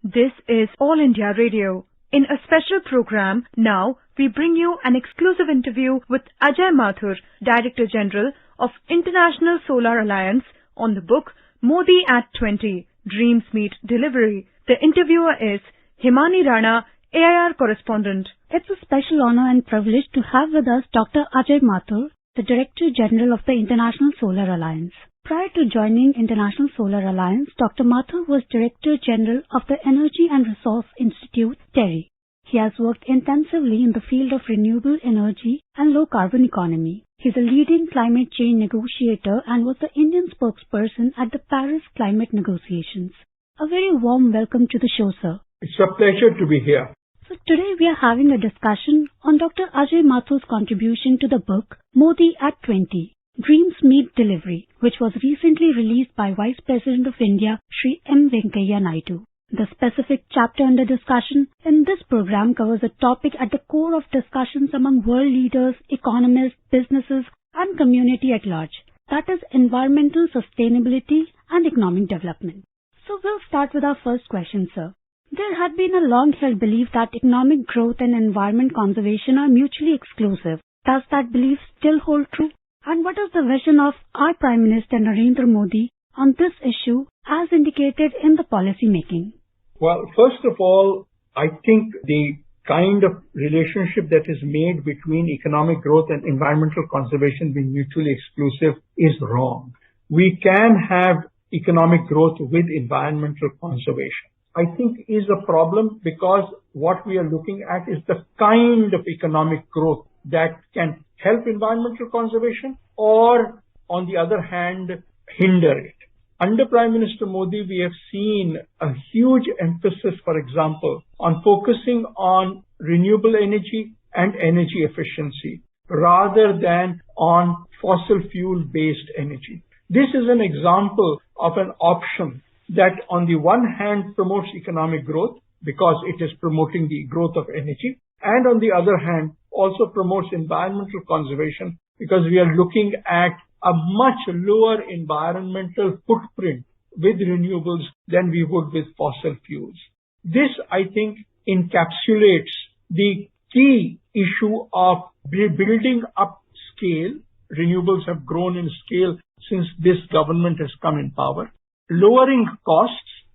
This is All India Radio. In a special program, now we bring you an exclusive interview with Ajay Mathur, Director General of International Solar Alliance, on the book Modi at 20, Dreams Meet Delivery. The interviewer is Himani Rana, AIR Correspondent. It's a special honor and privilege to have with us Dr. Ajay Mathur, the Director General of the International Solar Alliance. Prior to joining International Solar Alliance, Dr. Mathur was Director General of the Energy and Resource Institute, TERI. He has worked intensively in the field of renewable energy and low-carbon economy. He is a leading climate change negotiator and was the Indian spokesperson at the Paris climate negotiations. A very warm welcome to the show, sir. It's a pleasure to be here. So today we are having a discussion on Dr. Ajay Mathur's contribution to the book Modi at 20, Dreams Meet Delivery, which was recently released by Vice President of India, Shri M. Venkaiah Naidu. The specific chapter under discussion in this program covers a topic at the core of discussions among world leaders, economists, businesses, and community at large. That is environmental sustainability and economic development. So we'll start with our first question, sir. There had been a long-held belief that economic growth and environment conservation are mutually exclusive. Does that belief still hold true? And what is the vision of our Prime Minister Narendra Modi on this issue as indicated in the policy making? Well, first of all, I think the kind of relationship that is made between economic growth and environmental conservation being mutually exclusive is wrong. We can have economic growth with environmental conservation. I think is a problem because what we are looking at is the kind of economic growth that can help environmental conservation or, on the other hand, hinder it. Under Prime Minister Modi, we have seen a huge emphasis, for example, on focusing on renewable energy and energy efficiency rather than on fossil fuel-based energy. This is an example of an option that on the one hand promotes economic growth because it is promoting the growth of energy, and on the other hand also promotes environmental conservation because we are looking at a much lower environmental footprint with renewables than we would with fossil fuels. This, I think, encapsulates the key issue of building up scale. Renewables have grown in scale since this government has come in power. Lowering costs,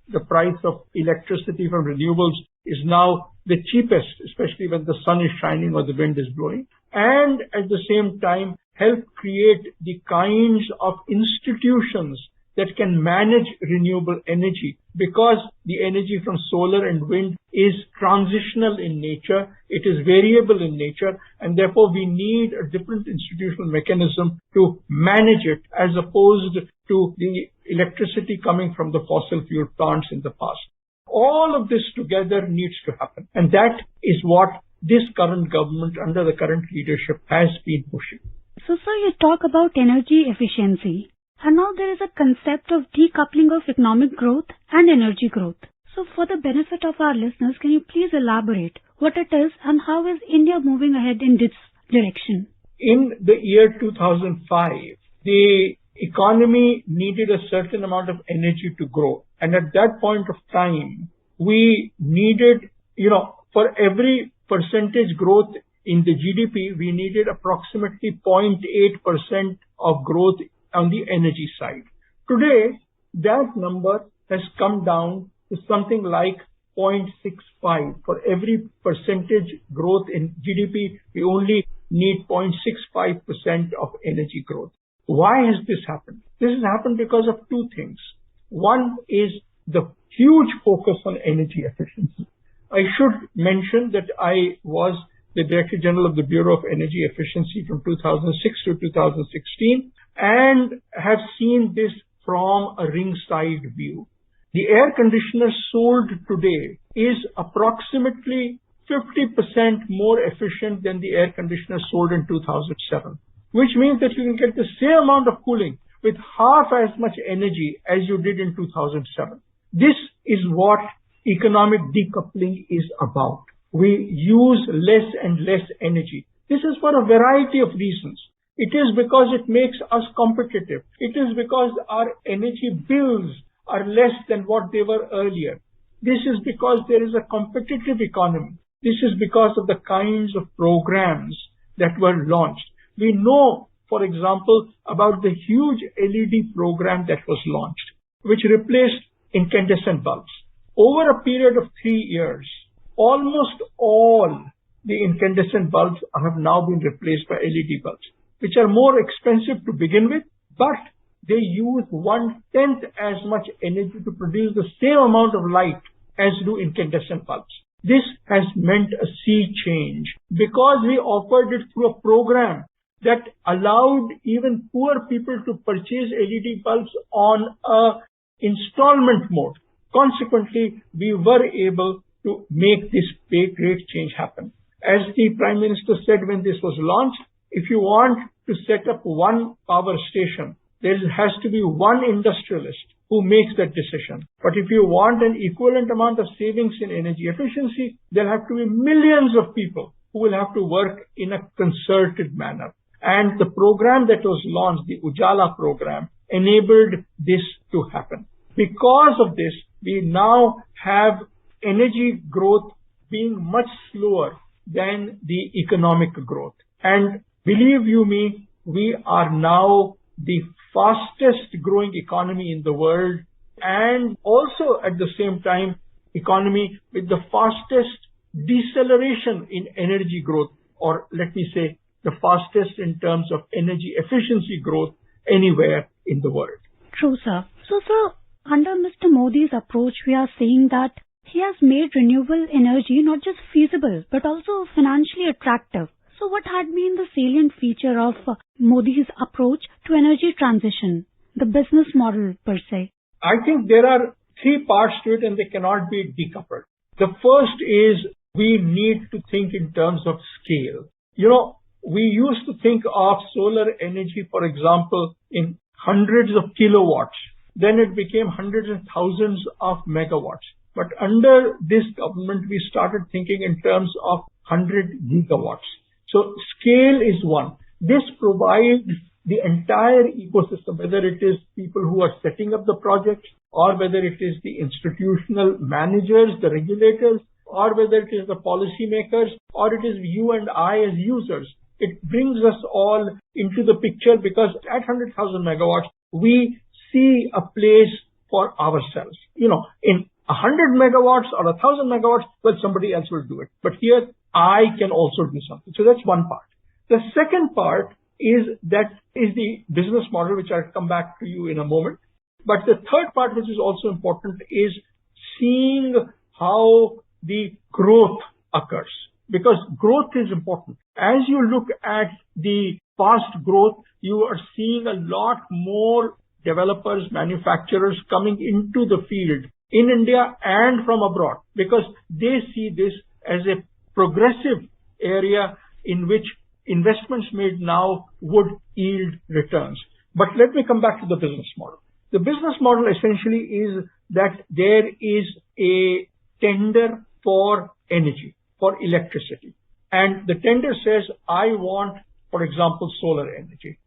the price of electricity from renewables is now the cheapest, especially when the sun is shining or the wind is blowing, and at the same time help create the kinds of institutions that can manage renewable energy because the energy from solar and wind is transitional in nature, it is variable in nature, and therefore we need a different institutional mechanism to manage it as opposed to the electricity coming from the fossil fuel plants in the past. All of this together needs to happen, and that is what this current government under the current leadership has been pushing. So, sir, you talk about energy efficiency. And now there is a concept of decoupling of economic growth and energy growth. So for the benefit of our listeners, can you please elaborate what it is and how is India moving ahead in this direction? In the year 2005, the economy needed a certain amount of energy to grow. And at that point of time, we needed, for every percentage growth in the GDP, we needed approximately 0.8% of growth on the energy side. Today, that number has come down to something like 0.65. For every percentage growth in GDP, we only need 0.65% of energy growth. Why has this happened? This has happened because of two things. One is the huge focus on energy efficiency. I should mention that I was the Director General of the Bureau of Energy Efficiency from 2006 to 2016 and have seen this from a ringside view. The air conditioner sold today is approximately 50% more efficient than the air conditioner sold in 2007, which means that you can get the same amount of cooling with half as much energy as you did in 2007. This is what economic decoupling is about. We use less and less energy. This is for a variety of reasons. It is because it makes us competitive. It is because our energy bills are less than what they were earlier. This is because there is a competitive economy. This is because of the kinds of programs that were launched. We know, for example, about the huge LED program that was launched, which replaced incandescent bulbs. Over a period of 3 years, almost all the incandescent bulbs have now been replaced by LED bulbs, which are more expensive to begin with, but they use 1/10 as much energy to produce the same amount of light as do incandescent bulbs. This has meant a sea change because we offered it through a program that allowed even poor people to purchase LED bulbs on a installment mode. Consequently, we were able to make this great change happen. As the Prime Minister said when this was launched, if you want to set up one power station, there has to be one industrialist who makes that decision. But if you want an equivalent amount of savings in energy efficiency, there have to be millions of people who will have to work in a concerted manner. And the program that was launched, the Ujala program, enabled this to happen. Because of this, we now have energy growth being much slower than the economic growth. And believe you me, we are now the fastest growing economy in the world, and also at the same time economy with the fastest deceleration in energy growth, or let me say the fastest in terms of energy efficiency growth anywhere in the world. True, sir. So, sir, under Mr. Modi's approach, we are saying that he has made renewable energy not just feasible, but also financially attractive. So what had been the salient feature of Modi's approach to energy transition, the business model per se? I think there are 3 parts to it and they cannot be decoupled. The first is we need to think in terms of scale. We used to think of solar energy, for example, in hundreds of kilowatts. Then it became hundreds and thousands of megawatts. But under this government, we started thinking in terms of 100 gigawatts. So scale is one. This provides the entire ecosystem, whether it is people who are setting up the projects, or whether it is the institutional managers, the regulators, or whether it is the policymakers, or it is you and I as users. It brings us all into the picture because at 100,000 megawatts, we see a place for ourselves. In 100 megawatts or 1,000 megawatts, well, somebody else will do it. But here, I can also do something. So that's one part. The second part is the business model, which I'll come back to you in a moment. But the third part, which is also important, is seeing how the growth occurs. Because growth is important. As you look at the fast growth, you are seeing a lot more developers, manufacturers coming into the field in India and from abroad, because they see this as a progressive area in which investments made now would yield returns. But let me come back to the business model. The business model essentially is that there is a tender for energy, for electricity. And the tender says, I want, for example, solar energy.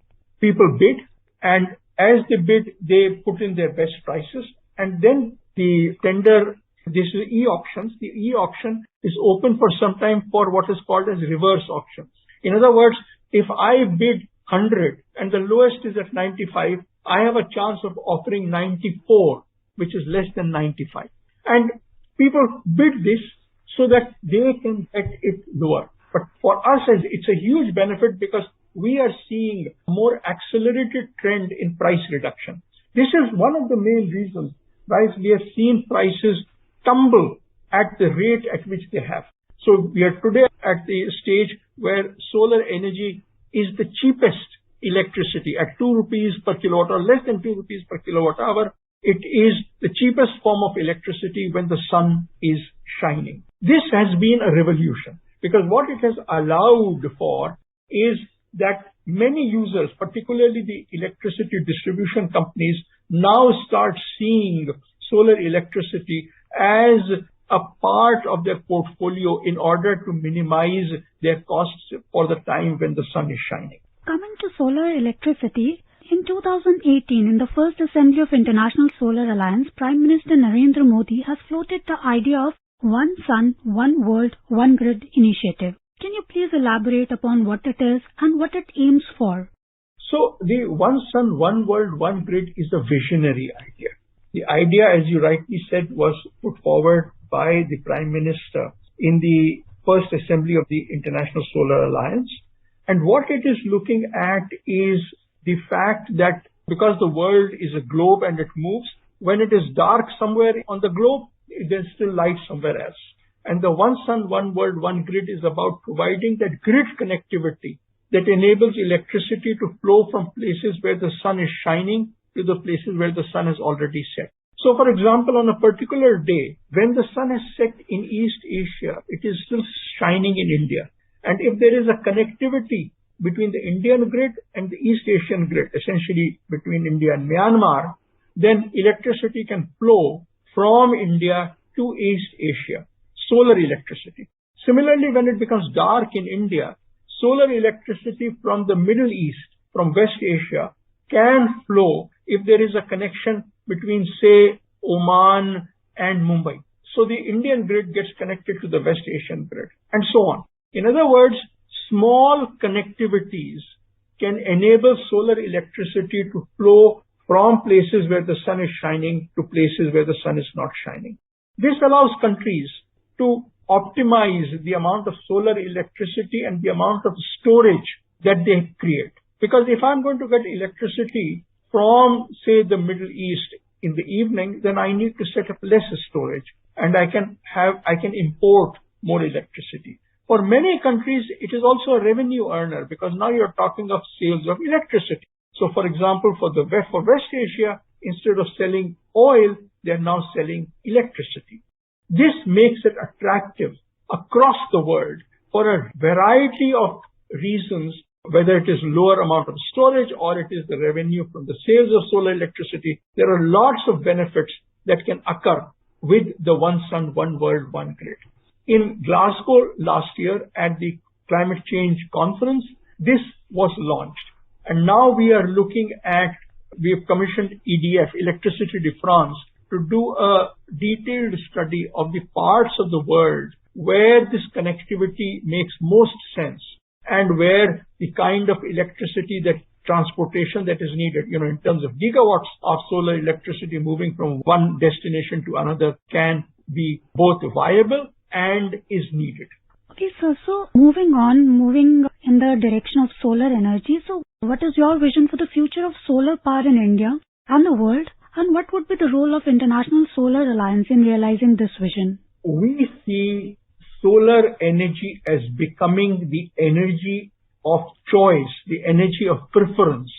People bid, and as they bid, they put in their best prices, and then the tender, this is e-auctions. The e-auction is open for some time for what is called as reverse auctions. In other words, if I bid 100 and the lowest is at 95, I have a chance of offering 94, which is less than 95. And people bid this so that they can get it lower. But for us, it's a huge benefit because we are seeing a more accelerated trend in price reduction. This is one of the main reasons why we have seen prices tumble at the rate at which they have. So we are today at the stage where solar energy is the cheapest electricity at 2 rupees per kilowatt or less than 2 rupees per kilowatt hour. It is the cheapest form of electricity when the sun is shining. This has been a revolution because what it has allowed for is that many users, particularly the electricity distribution companies, now start seeing solar electricity as a part of their portfolio in order to minimize their costs for the time when the sun is shining. Coming to solar electricity, In 2018, in the first assembly of International Solar Alliance, Prime Minister Narendra Modi has floated the idea of One Sun, One World, One Grid initiative. Can you please elaborate upon what it is and what it aims for? So the One Sun, One World, One Grid is a visionary idea. The idea, as you rightly said, was put forward by the Prime Minister in the first assembly of the International Solar Alliance. And what it is looking at is the fact that because the world is a globe and it moves, when it is dark somewhere on the globe, there's still light somewhere else. And the One Sun, One World, One Grid is about providing that grid connectivity that enables electricity to flow from places where the sun is shining to the places where the sun has already set. So, for example, on a particular day, when the sun has set in East Asia, it is still shining in India. And if there is a connectivity between the Indian grid and the East Asian grid, essentially between India and Myanmar, then electricity can flow from India to East Asia, solar electricity. Similarly, when it becomes dark in India, solar electricity from the Middle East, from West Asia, can flow if there is a connection between, say, Oman and Mumbai. So the Indian grid gets connected to the West Asian grid, and so on. In other words, small connectivities can enable solar electricity to flow from places where the sun is shining to places where the sun is not shining. This allows countries to optimize the amount of solar electricity and the amount of storage that they create. Because if I'm going to get electricity from, say, the Middle East in the evening, then I need to set up less storage and I can import more electricity. For many countries, it is also a revenue earner because now you're talking of sales of electricity. So, for example, for West Asia, instead of selling oil, they're now selling electricity. This makes it attractive across the world for a variety of reasons, whether it is lower amount of storage or it is the revenue from the sales of solar electricity. There are lots of benefits that can occur with the One Sun, One World, One Grid. In Glasgow last year at the Climate Change Conference, this was launched. And now we have commissioned EDF, Electricité de France, to do a detailed study of the parts of the world where this connectivity makes most sense and where the kind of electricity that transportation that is needed, in terms of gigawatts of solar electricity moving from one destination to another can be both viable and is needed. Okay, sir. So moving in the direction of solar energy. So what is your vision for the future of solar power in India and the world? And what would be the role of International Solar Alliance in realizing this vision? We see solar energy as becoming the energy of choice, the energy of preference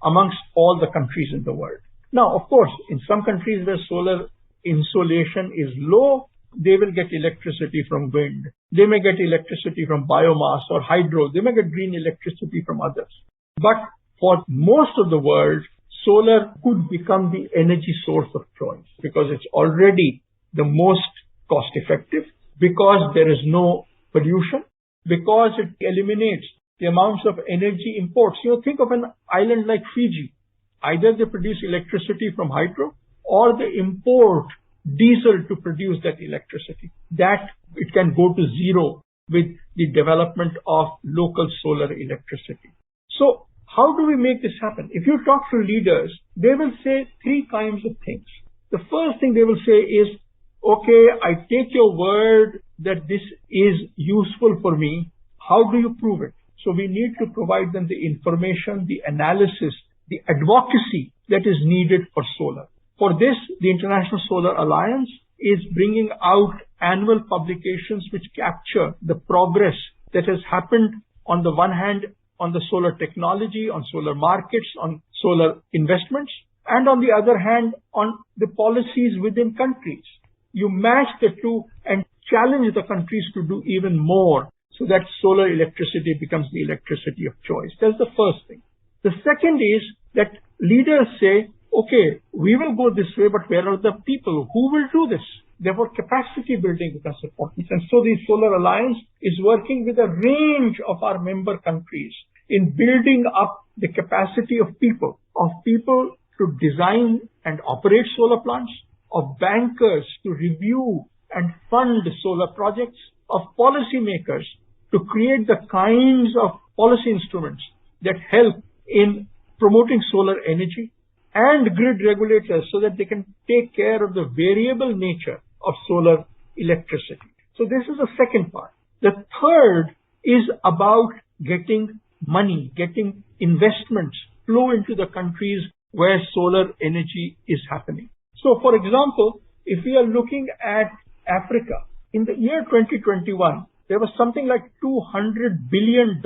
amongst all the countries in the world. Now, of course, in some countries where solar insolation is low, they will get electricity from wind. They may get electricity from biomass or hydro. They may get green electricity from others. But for most of the world, solar could become the energy source of choice because it's already the most cost effective, because there is no pollution, because it eliminates the amounts of energy imports. Think of an island like Fiji. Either they produce electricity from hydro or they import diesel to produce that electricity. That it can go to zero with the development of local solar electricity. So how do we make this happen? If you talk to leaders, they will say three kinds of things. The first thing they will say is, okay, I take your word that this is useful for me. How do you prove it? So we need to provide them the information, the analysis, the advocacy that is needed for solar. For this, the International Solar Alliance is bringing out annual publications which capture the progress that has happened on the one hand on the solar technology, on solar markets, on solar investments, and on the other hand on the policies within countries. You match the two and challenge the countries to do even more so that solar electricity becomes the electricity of choice. That's the first thing. The second is that leaders say, okay, we will go this way, but where are the people who will do this? Therefore, capacity building becomes important. And so the Solar Alliance is working with a range of our member countries in building up the capacity of people of people to design and operate solar plants, of bankers to review and fund solar projects, of policymakers to create the kinds of policy instruments that help in promoting solar energy, and grid regulators so that they can take care of the variable nature of solar electricity. So this is the second part. The third is about getting money, getting investments flow into the countries where solar energy is happening. So for example, if we are looking at Africa, in the year 2021, there was something like $200 billion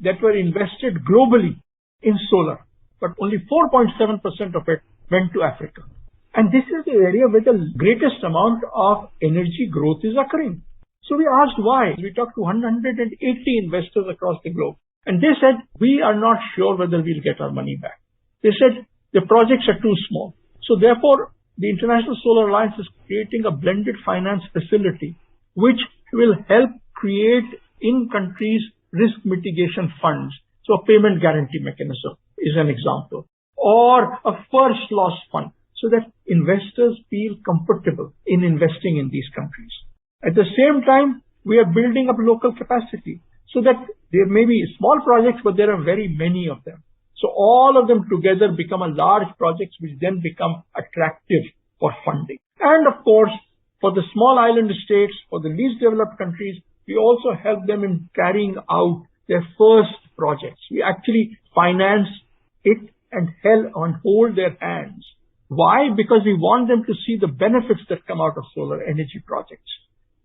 that were invested globally in solar, but only 4.7% of it went to Africa. And this is the area where the greatest amount of energy growth is occurring. So we asked why. We talked to 180 investors across the globe. And they said, we are not sure whether we'll get our money back. They said, the projects are too small. So therefore, the International Solar Alliance is creating a blended finance facility, which will help create in countries risk mitigation funds. So a payment guarantee mechanism is an example, or a first loss fund, so that investors feel comfortable in investing in these countries. At the same time, we are building up local capacity so that there may be small projects, but there are very many of them. So all of them together become a large projects which then become attractive for funding. And of course, for the small island states, for the least developed countries, we also help them in carrying out their first projects. We actually finance it and hold their hands. Why? Because we want them to see the benefits that come out of solar energy projects.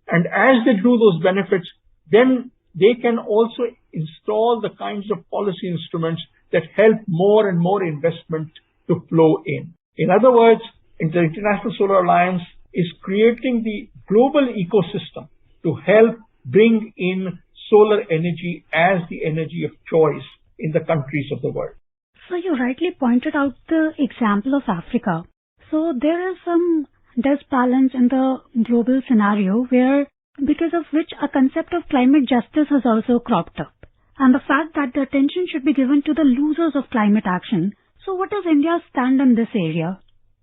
And as they do those benefits, then they can also install the kinds of policy instruments that help more and more investment to flow in. In other words, the International Solar Alliance is creating the global ecosystem to help bring in solar energy as the energy of choice in the countries of the world. So you rightly pointed out the example of Africa. So there is some disbalance in the global scenario where, because of which a concept of climate justice has also cropped up. And the fact that the attention should be given to the losers of climate action. So what does India stand in this area?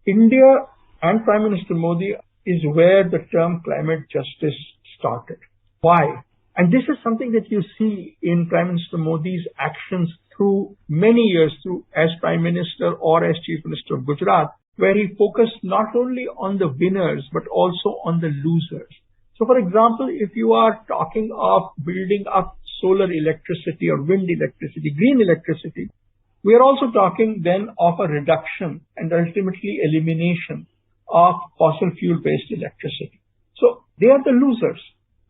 India and Prime Minister Modi is where the term climate justice started. Why? And this is something that you see in Prime Minister Modi's actions through many years, as Prime Minister or as Chief Minister of Gujarat, where he focused not only on the winners, but also on the losers. So for example, if you are talking of building up solar electricity or wind electricity, green electricity, we are also talking then of a reduction and ultimately elimination of fossil fuel-based electricity. So they are the losers.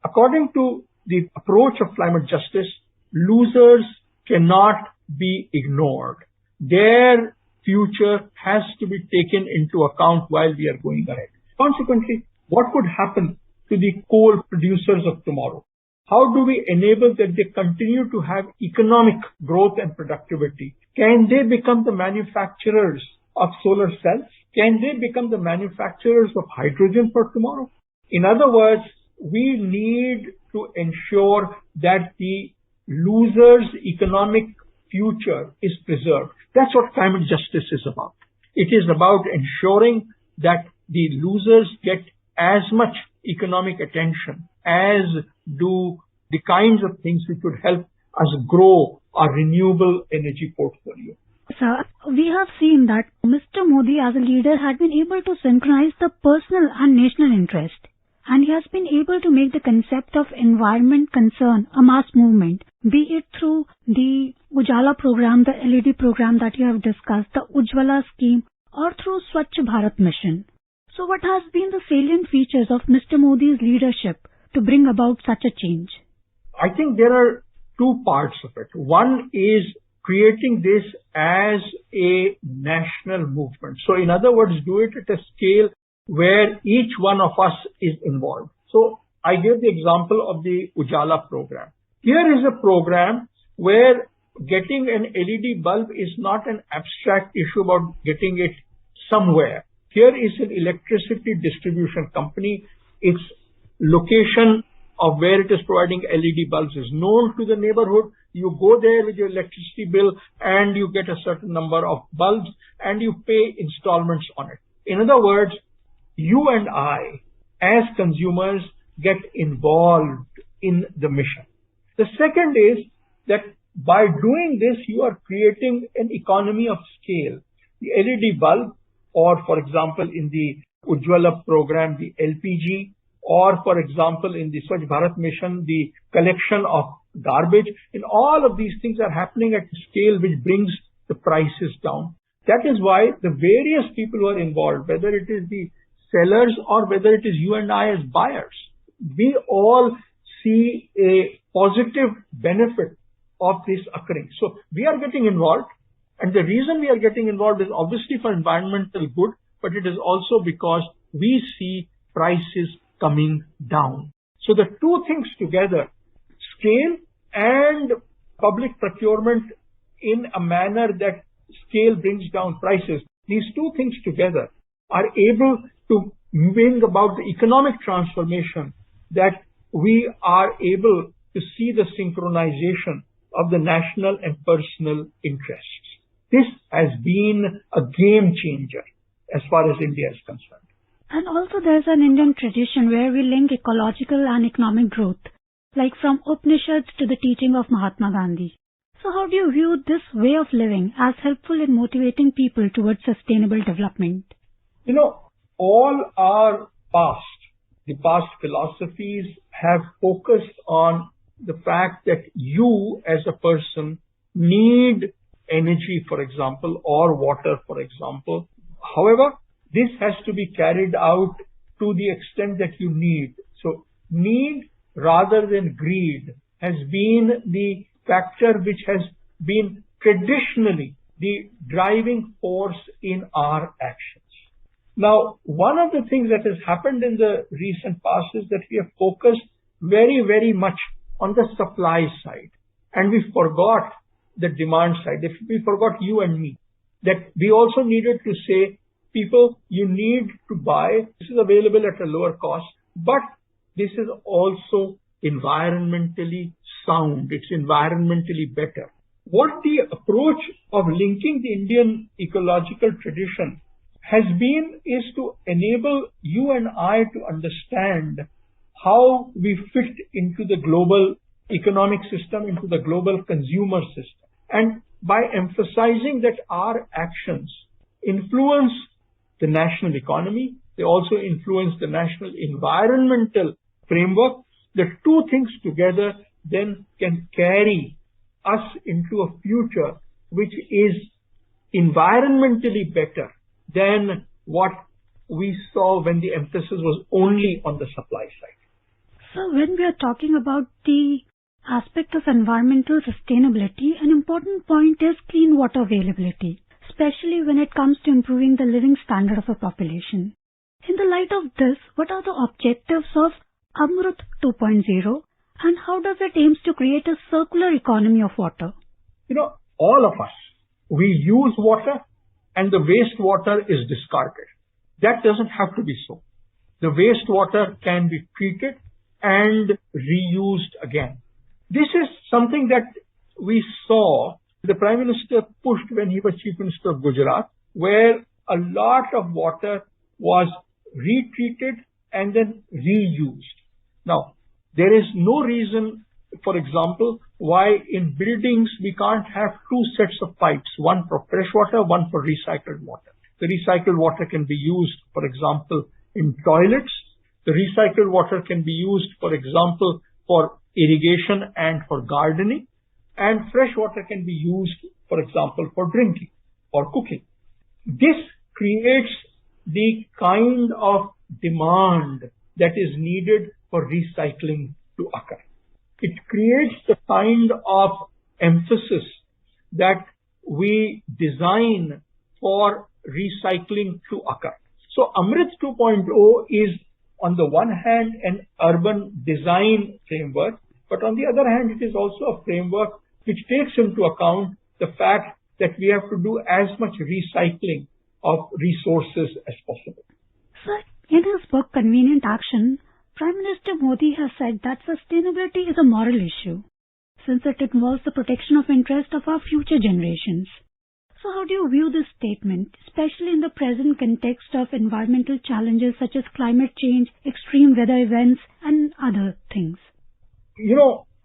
According to the approach of climate justice, losers cannot be ignored. Their future has to be taken into account while we are going ahead. Consequently, what could happen to the coal producers of tomorrow? How do we enable that they continue to have economic growth and productivity? Can they become the manufacturers of solar cells? Can they become the manufacturers of hydrogen for tomorrow? In other words, we need to ensure that the losers' economic future is preserved. That's what climate justice is about. It is about ensuring that the losers get as much economic attention as do the kinds of things which would help us grow our renewable energy portfolio. Sir, we have seen that Mr. Modi as a leader had been able to synchronize the personal and national interest. And he has been able to make the concept of environment concern a mass movement, be it through the Ujala program, the LED program that you have discussed, the Ujjwala scheme, or through Swachh Bharat mission. So what has been the salient features of Mr. Modi's leadership to bring about such a change? I think there are two parts of it. One is creating this as a national movement. So in other words, do it at a scale where each one of us is involved. So I gave the example of the Ujala program. Here is a program where getting an LED bulb is not an abstract issue about getting it somewhere. Here is an electricity distribution company. Its location of where it is providing LED bulbs is known to the neighborhood. You go there with your electricity bill and you get a certain number of bulbs and you pay installments on it. In other words, you and I, as consumers, get involved in the mission. The second is that by doing this, you are creating an economy of scale. The LED bulb, or for example, in the Ujjwala program, the LPG, or for example, in the Swachh Bharat mission, the collection of garbage, in all of these things are happening at a scale which brings the prices down. That is why the various people who are involved, whether it is the sellers or whether it is you and I as buyers, we all see a positive benefit of this occurring. So we are getting involved, and the reason we are getting involved is obviously for environmental good, but it is also because we see prices coming down. So the two things together, scale and public procurement in a manner that scale brings down prices, these two things together are able to bring about the economic transformation that we are able to see the synchronization of the national and personal interests. This has been a game changer as far as India is concerned. And also there's an Indian tradition where we link ecological and economic growth, like from Upanishads to the teaching of Mahatma Gandhi. So how do you view this way of living as helpful in motivating people towards sustainable development? You know, all our the past philosophies have focused on the fact that you as a person need energy, for example, or water, for example. However, this has to be carried out to the extent that you need. So need rather than greed has been the factor which has been traditionally the driving force in our actions. Now, one of the things that has happened in the recent past is that we have focused very, very much on the supply side, and we forgot the demand side. We forgot you and me, that we also needed to say, people, you need to buy. This is available at a lower cost, but this is also environmentally sound. It's environmentally better. What the approach of linking the Indian ecological tradition has been is to enable you and I to understand how we fit into the global economic system, into the global consumer system. And by emphasizing that our actions influence the national economy, they also influence the national environmental framework, the two things together then can carry us into a future which is environmentally better than what we saw when the emphasis was only on the supply side. So when we are talking about the aspect of environmental sustainability, an important point is clean water availability, especially when it comes to improving the living standard of a population. In the light of this, what are the objectives of Amrut 2.0 and how does it aims to create a circular economy of water? You know, all of us, we use water and the wastewater is discarded. That doesn't have to be so. The wastewater can be treated and reused again. This is something that we saw the Prime Minister pushed when he was Chief Minister of Gujarat, where a lot of water was retreated and then reused. Now, there is no reason, for example, why in buildings we can't have two sets of pipes, one for fresh water, one for recycled water. The recycled water can be used, for example, in toilets. The recycled water can be used, for example, for irrigation and for gardening. And fresh water can be used, for example, for drinking or cooking. This creates the kind of demand that is needed for recycling to occur. It creates the kind of emphasis that we design for recycling to occur. So Amrit 2.0 is on the one hand an urban design framework, but on the other hand it is also a framework which takes into account the fact that we have to do as much recycling of resources as possible. Sir, in his book Convenient Action, Prime Minister Modi has said that sustainability is a moral issue. since it involves the protection of interest of our future generations. So how do you view this statement, especially in the present context of environmental challenges such as climate change, extreme weather events, and other things?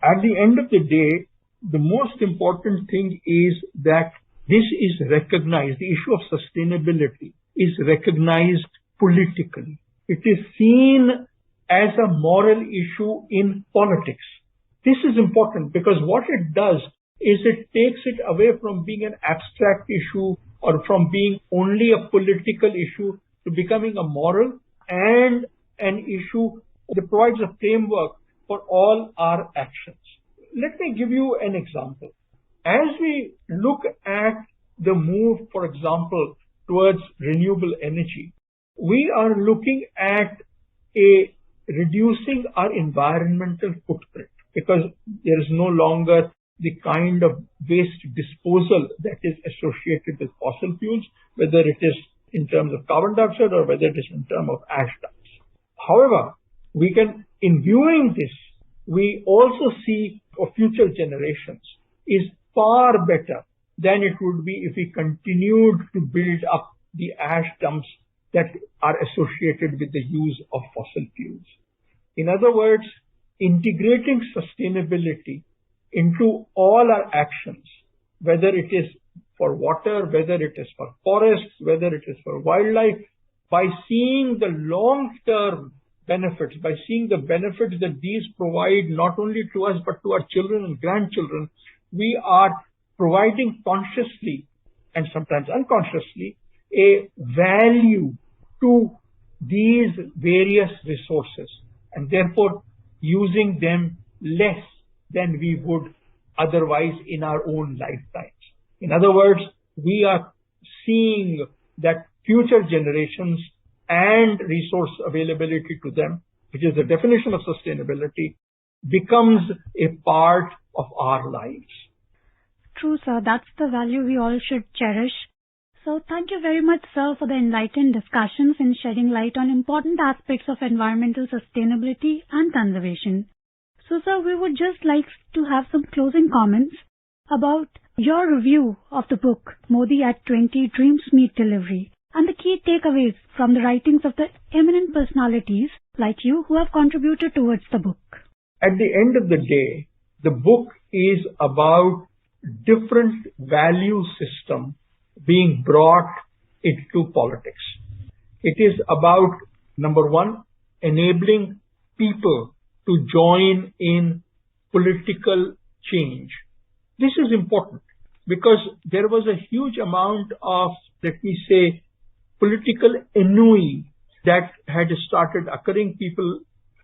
At the end of the day, the most important thing is that this is recognized. The issue of sustainability is recognized politically. It is seen as a moral issue in politics. This is important because what it does is it takes it away from being an abstract issue or from being only a political issue to becoming a moral and an issue that provides a framework for all our actions. Let me give you an example. As we look at the move, for example, towards renewable energy, we are looking at reducing our environmental footprint because there is no longer the kind of waste disposal that is associated with fossil fuels, whether it is in terms of carbon dioxide or whether it is in terms of ash dumps. However, in viewing this, we also see for future generations is far better than it would be if we continued to build up the ash dumps that are associated with the use of fossil fuels. In other words, integrating sustainability into all our actions, whether it is for water, whether it is for forests, whether it is for wildlife, by seeing the long-term benefits, by seeing the benefits that these provide not only to us but to our children and grandchildren, we are providing consciously and sometimes unconsciously a value to these various resources and therefore using them less than we would otherwise in our own lifetimes. In other words, we are seeing that future generations and resource availability to them, which is the definition of sustainability, becomes a part of our lives. True, sir. That's the value we all should cherish. So thank you very much, sir, for the enlightened discussions and shedding light on important aspects of environmental sustainability and conservation. So, sir, we would just like to have some closing comments about your review of the book, Modi at 20, Dreams Meet Delivery, and the key takeaways from the writings of the eminent personalities like you who have contributed towards the book. At the end of the day, the book is about different value system being brought into politics. It is about, number one, enabling people to join in political change. This is important because there was a huge amount of, let me say, political ennui that had started occurring. People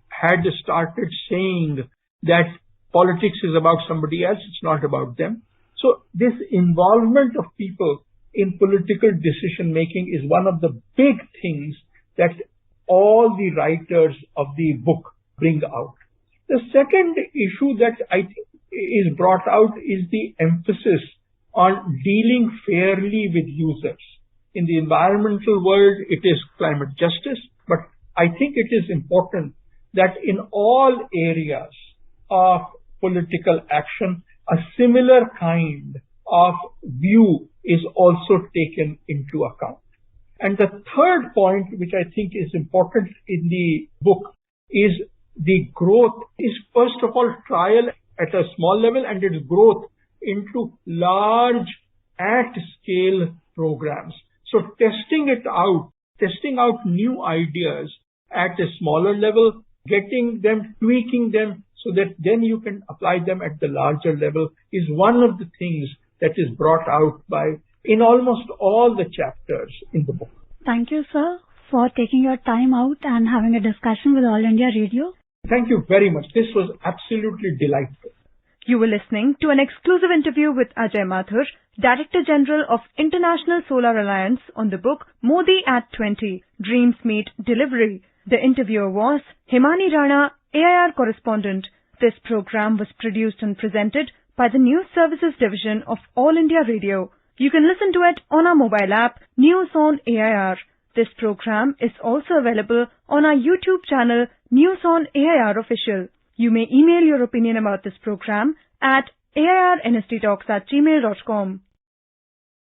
had started saying that politics is about somebody else, it's not about them. So this involvement of people in political decision making is one of the big things that all the writers of the book bring out. The second issue that I think is brought out is the emphasis on dealing fairly with users. In the environmental world, it is climate justice, but I think it is important that in all areas of political action, a similar kind of view is also taken into account. And the third point, which I think is important in the book, is the growth is first of all trial at a small level and its growth into large at-scale programs. So testing out new ideas at a smaller level, getting them, tweaking them so that then you can apply them at the larger level is one of the things that is brought out in almost all the chapters in the book. Thank you, sir, for taking your time out and having a discussion with All India Radio. Thank you very much. This was absolutely delightful. You were listening to an exclusive interview with Ajay Mathur, Director General of International Solar Alliance, on the book Modi at 20, Dreams Meet Delivery. The interviewer was Himani Rana, AIR Correspondent. This program was produced and presented by the News Services Division of All India Radio. You can listen to it on our mobile app, News on AIR. This program is also available on our YouTube channel, News on AIR Official. You may email your opinion about this program at airnsttalks@gmail.com.